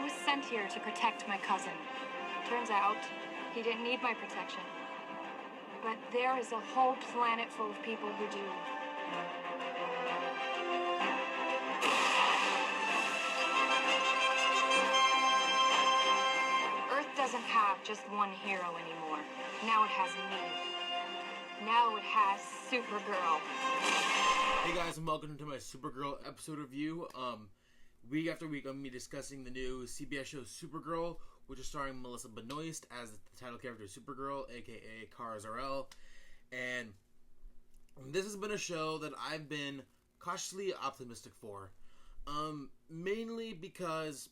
I was sent here to protect my cousin. Turns out, he didn't need my protection. But there is a whole planet full of people who do. Earth doesn't have just one hero anymore. Now it has me. Now it has Supergirl. Hey guys, and welcome to my Supergirl episode review. Week after week, I'm going to be discussing the new CBS show Supergirl, which is starring Melissa Benoist as the title character Supergirl, aka Zor-El. And this has been a show that I've been cautiously optimistic for. Mainly because,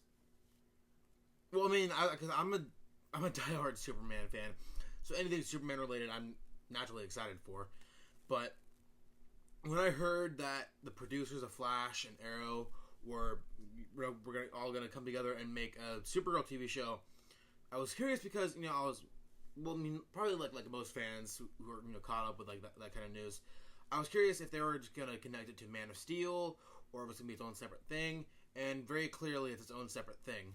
well, I mean, because I'm a diehard Superman fan, so anything Superman related, I'm naturally excited for. But when I heard that the producers of Flash and Arrow were all going to come together and make a Supergirl TV show, I was curious because, probably like most fans who are caught up with like that kind of news, I was curious if they were just going to connect it to Man of Steel or if it's going to be its own separate thing, and very clearly it's its own separate thing.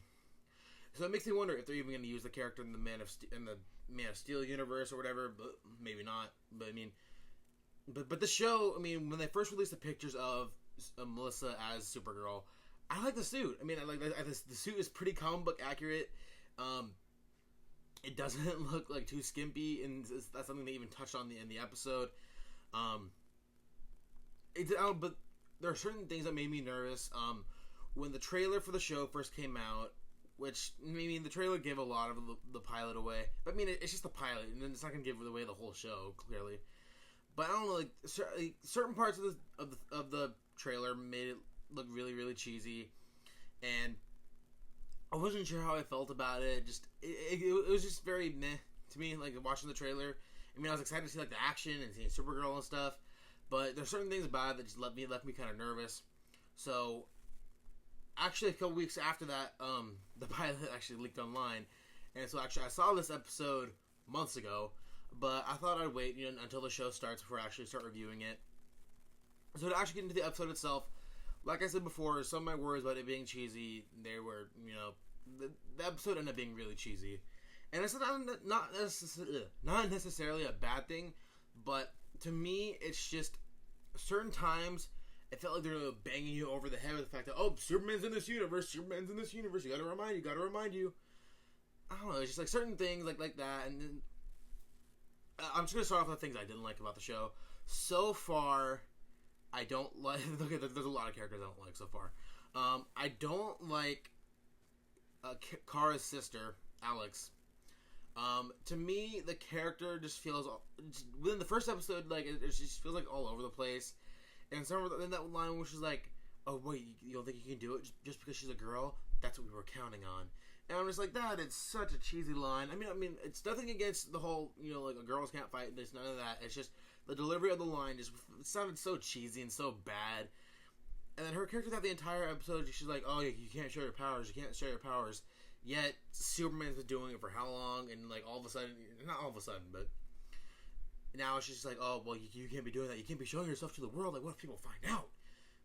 So it makes me wonder if they're even going to use the character in the Man of Steel universe or whatever, but maybe not. But I mean, but the show, when they first released the pictures of Melissa as Supergirl, I like the suit. The suit is pretty comic book accurate. It doesn't look like too skimpy, and that's something they even touched on in the episode. But there are certain things that made me nervous. When the trailer for the show first came out, which, the trailer gave a lot of the pilot away. But it's just the pilot, and it's not going to give away the whole show, clearly. But I don't know, certain parts of the trailer made it look really, really cheesy, and I wasn't sure how I felt about it. It was just very meh to me, watching the trailer. I was excited to see the action and seeing Supergirl and stuff, but there's certain things about it that just left me kind of nervous. So actually, a couple weeks after that, the pilot actually leaked online, and so actually I saw this episode months ago. But I thought I'd wait until the show starts before I actually start reviewing it. So to actually get into the episode itself, like I said before, some of my worries about it being cheesy, they were, the episode ended up being really cheesy. And it's not necessarily a bad thing, but to me, it's just certain times it felt like they were banging you over the head with the fact that, oh, Superman's in this universe, you gotta remind you. I don't know, it's just certain things like that, and then I'm just going to start off with the things I didn't like about the show. So far, I don't like... Okay, there's a lot of characters I don't like so far. I don't like Kara's sister, Alex. To me, the character just feels... Within the first episode, it just feels all over the place. And in that line which is oh, wait, you don't think you can do it just because she's a girl? That's what we were counting on. And I'm just that is such a cheesy line. It's nothing against the whole, girls can't fight. There's none of that. It's just the delivery of the line just sounded so cheesy and so bad. And then her character throughout the entire episode, she's oh, you can't show your powers. You can't show your powers. Yet Superman's been doing it for how long? And all of a sudden, not all of a sudden, but now she's just oh, well, you can't be doing that. You can't be showing yourself to the world. What if people find out?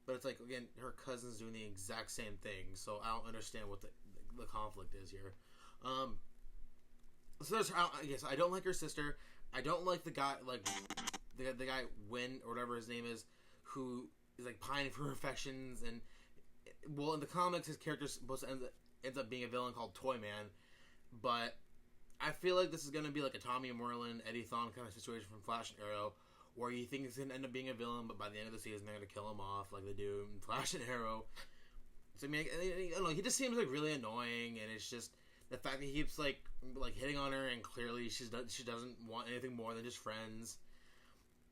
But it's again, her cousin's doing the exact same thing, so I don't understand what the conflict is here. So there's, I guess, I don't like her sister. I don't like the guy, the guy Win, or whatever his name is, who is pining for her affections, and, well, in the comics, his character's supposed to ends up being a villain called Toyman, but I feel like this is going to be a Tommy Moreland, Eddie Thawne kind of situation from Flash and Arrow, where you think he's going to end up being a villain, but by the end of the season, they're going to kill him off like they do in Flash and Arrow. So, I don't know, he just seems really annoying, and it's just the fact that he keeps, hitting on her, and clearly she doesn't want anything more than just friends.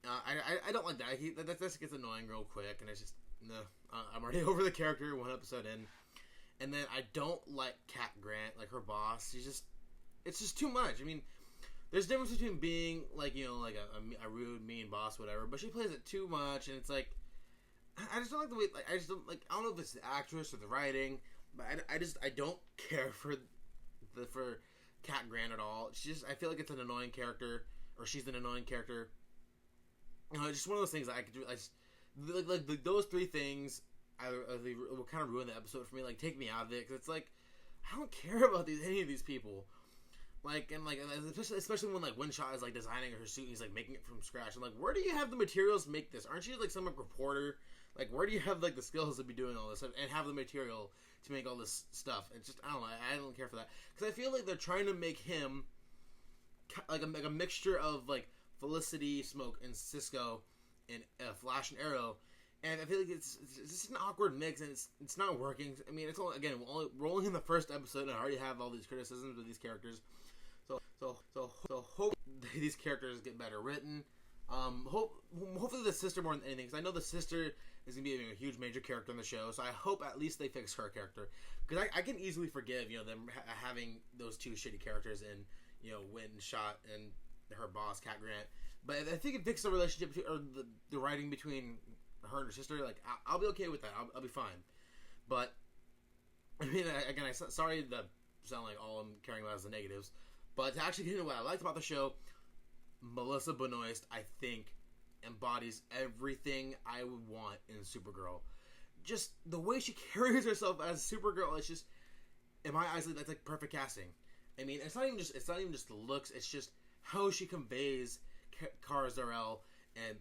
I don't like that. That just gets annoying real quick, and it's just, no. I'm already over the character, one episode in. And then I don't like Cat Grant, her boss. It's just too much. There's a difference between being, a rude, mean boss, whatever, but she plays it too much, and it's I just don't like the way, I don't know if it's the actress or the writing, but I don't care for Cat Grant at all. I feel like it's an annoying character, or she's an annoying character. It's just one of those things that I could do, those three things will kind of ruin the episode for me, take me out of it, because it's I don't care about any of these people. Like, and like, especially when like Windshot is like designing her suit, and he's like making it from scratch. I'm like, where do you have the materials to make this? Aren't you like some reporter? Like, where do you have like the skills to be doing all this and have the material to make all this stuff? It's just, I don't know. I don't care for that, because I feel like they're trying to make him like a mixture of like Felicity, Smoke, and Cisco, and Flash and Arrow. And I feel like it's just an awkward mix, and it's not working. I mean, it's only, again, we're only in the first episode, and I already have all these criticisms of these characters. So hope these characters get better written. Hopefully the sister more than anything, because I know the sister is gonna be a huge major character in the show. So I hope at least they fix her character, because I can easily forgive them having those two shitty characters in Windshot and her boss Cat Grant. But I think it fixed the relationship or the writing between her and her sister. Like, I'll be okay with that. I'll be fine. But I mean, again, sorry to sound like all I'm caring about is the negatives, but to actually get into what I liked about the show, Melissa Benoist, I think, embodies everything I would want in Supergirl. Just the way she carries herself as Supergirl, it's just, in my eyes, that's like perfect casting. I mean, it's not even just the looks. It's just how she conveys Kara Zor-El and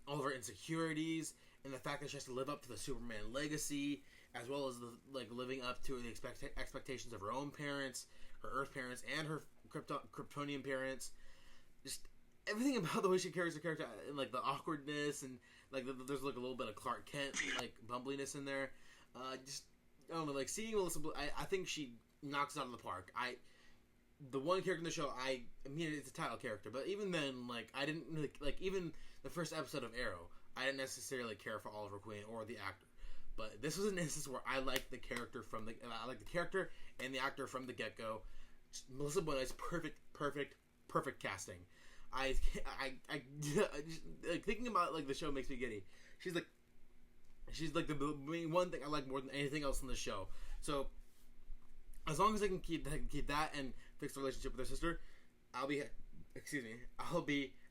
all of her insecurities, and the fact that she has to live up to the Superman legacy, as well as living up to the expectations of her own parents, her Earth parents, and her Kryptonian parents. Just everything about the way she carries her character, and like the awkwardness, and like there's like a little bit of Clark Kent like bumbliness in there. Just, I don't know, like seeing Melissa, I think she knocks it out of the park. The one character in the show, I mean, it's a title character, but even then, like, I didn't like even the first episode of Arrow, I didn't necessarily care for Oliver Queen or the actor. But this was an instance where I liked the character and the actor from the get-go. Melissa Benoist, perfect casting. I just, like, thinking about like the show makes me giddy. She's like the one thing I like more than anything else in the show. So as long as I can keep that and fix the relationship with her sister, I'll be a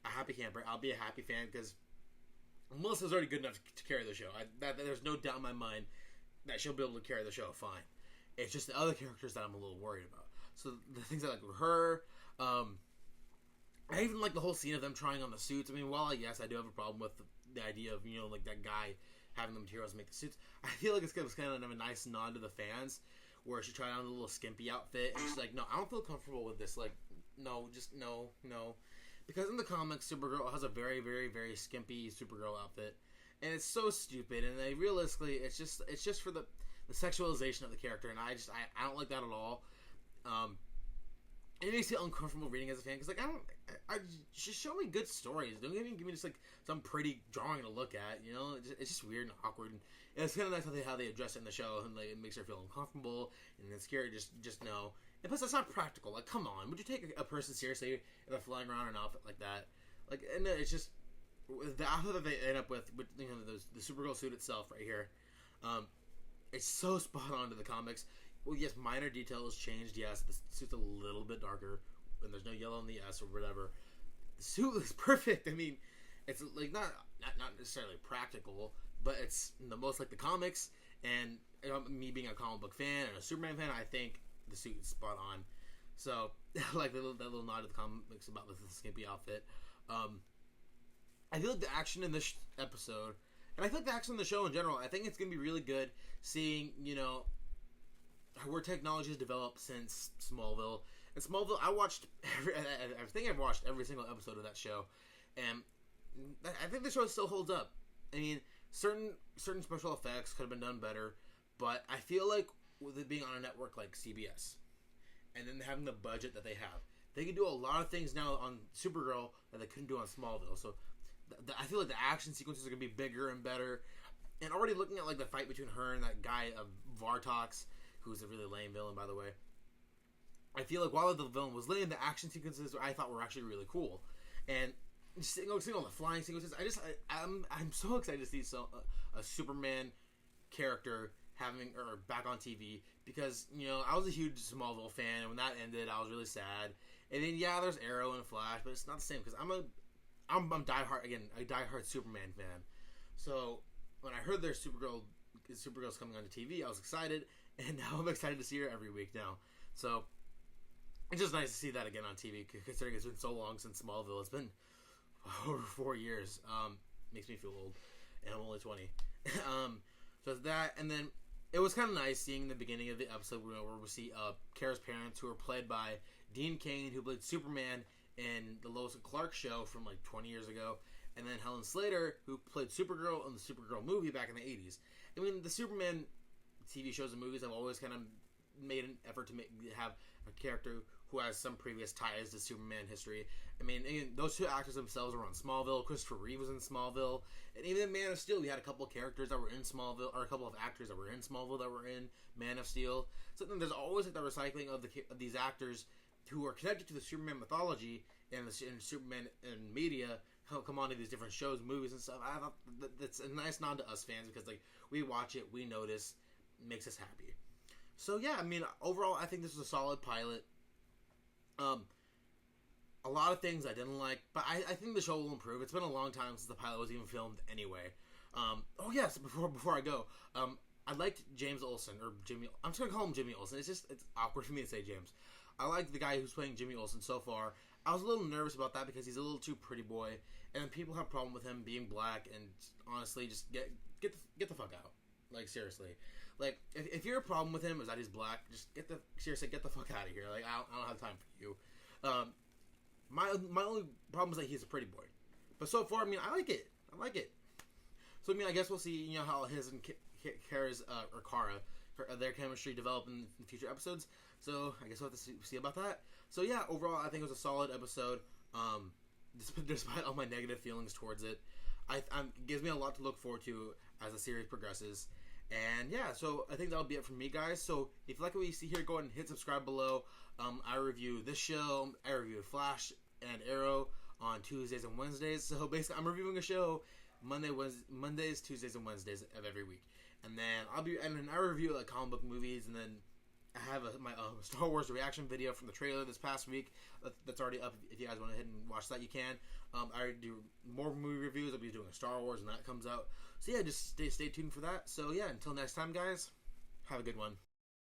happy camper. I'll be a happy fan, because Melissa's already good enough to carry the show. There's no doubt in my mind that she'll be able to carry the show fine. It's just the other characters that I'm a little worried about. So the things I like with her, I even like the whole scene of them trying on the suits. I mean, while yes, I do have a problem with the idea of like that guy having the materials make the suits, I feel like it was kind of a nice nod to the fans, where she tried on a little skimpy outfit, and she's like, no, I don't feel comfortable with this. Like, no, just no. Because in the comics, Supergirl has a very, very, very skimpy Supergirl outfit, and it's so stupid. And realistically, it's just for the sexualization of the character, and I don't like that at all. It makes me uncomfortable reading as a fan, because like just show me good stories. Don't give me just like some pretty drawing to look at. It's just weird and awkward. And it's kind of nice how they address it in the show, and like it makes her feel uncomfortable and then scary. Just no. And plus, that's not practical. Like, come on, would you take a person seriously if they're flying around in an outfit like that? Like, and it's just the outfit that they end up with the Supergirl suit itself right here. It's so spot on to the comics. Well, yes, minor details changed. Yes, the suit's a little bit darker, and there's no yellow on the S or whatever. The suit looks perfect. I mean, it's like not necessarily practical, but it's the most like the comics. And me being a comic book fan and a Superman fan, I think the suit is spot on. So, like that little nod to the comics about the skimpy outfit. I feel like the action in this episode, and I feel like the action in the show in general, I think it's going to be really good seeing, where technology has developed since Smallville. And Smallville, I think I've watched every single episode of that show, and I think the show still holds up. I mean, certain special effects could have been done better, but I feel like with it being on a network like CBS, and then having the budget that they have, they can do a lot of things now on Supergirl that they couldn't do on Smallville. So I feel like the action sequences are going to be bigger and better. And already looking at like the fight between her and that guy of Vartox, who's a really lame villain, by the way, I feel like while the villain was lame, the action sequences I thought were actually really cool. And seeing all the flying sequences, I'm so excited to see a Superman character back on TV, because I was a huge Smallville fan, and when that ended, I was really sad. And then there's Arrow and Flash, but it's not the same, because I'm a diehard Superman fan. So when I heard their Supergirl Supergirl's coming onto TV, I was excited, and now I'm excited to see her every week now. So it's just nice to see that again on TV, considering it's been so long since Smallville. It's been over 4 years. Makes me feel old, and I'm only 20. So it's that, and then it was kind of nice seeing the beginning of the episode where we see Kara's parents, who are played by Dean Cain, who played Superman in the Lois and Clark show from like 20 years ago, and then Helen Slater, who played Supergirl in the Supergirl movie back in the 80s. I mean, the Superman TV shows and movies have always kind of made an effort to have a character who has some previous ties to Superman history. I mean, those two actors themselves were on Smallville. Christopher Reeve was in Smallville. And even in Man of Steel, we had a couple of characters that were in Smallville, or a couple of actors that were in Smallville that were in Man of Steel. So then there's always like the recycling of these actors who are connected to the Superman mythology and Superman and media come on to these different shows, movies, and stuff. I thought that's a nice nod to us fans, because like we watch it, we notice, it makes us happy. So yeah, I mean, overall, I think this was a solid pilot. A lot of things I didn't like, but I think the show will improve. It's been a long time since the pilot was even filmed anyway. Oh yes, before I go, I liked James Olsen, or Jimmy. I'm just gonna call him Jimmy Olsen. It's awkward for me to say James. I like the guy who's playing Jimmy Olsen so far. I was a little nervous about that because he's a little too pretty boy, and people have a problem with him being black. And honestly, just get the fuck out. Like seriously, like if your problem with him is that he's black, just get the fuck out of here. Like I don't have time for you. My only problem is that he's a pretty boy, but so far, I mean, I like it. So I mean, I guess we'll see. You know how his and Kara's or Kara, their chemistry develop in future episodes. So I guess we'll have to see about that. So yeah, overall, I think it was a solid episode. Despite all my negative feelings towards it, it gives me a lot to look forward to as the series progresses. And yeah, so I think that'll be it from me, guys. So if you like what you see here, go ahead and hit subscribe below. I review this show, I review Flash and Arrow on Tuesdays and Wednesdays. So basically, I'm reviewing a show Mondays, Tuesdays, and Wednesdays of every week. And then I review like comic book movies, and then I have my Star Wars reaction video from the trailer this past week that's already up. If you guys want to hit and watch that, you can. I do more movie reviews. I'll be doing Star Wars when that comes out. So yeah, just stay tuned for that. So yeah, until next time, guys, have a good one.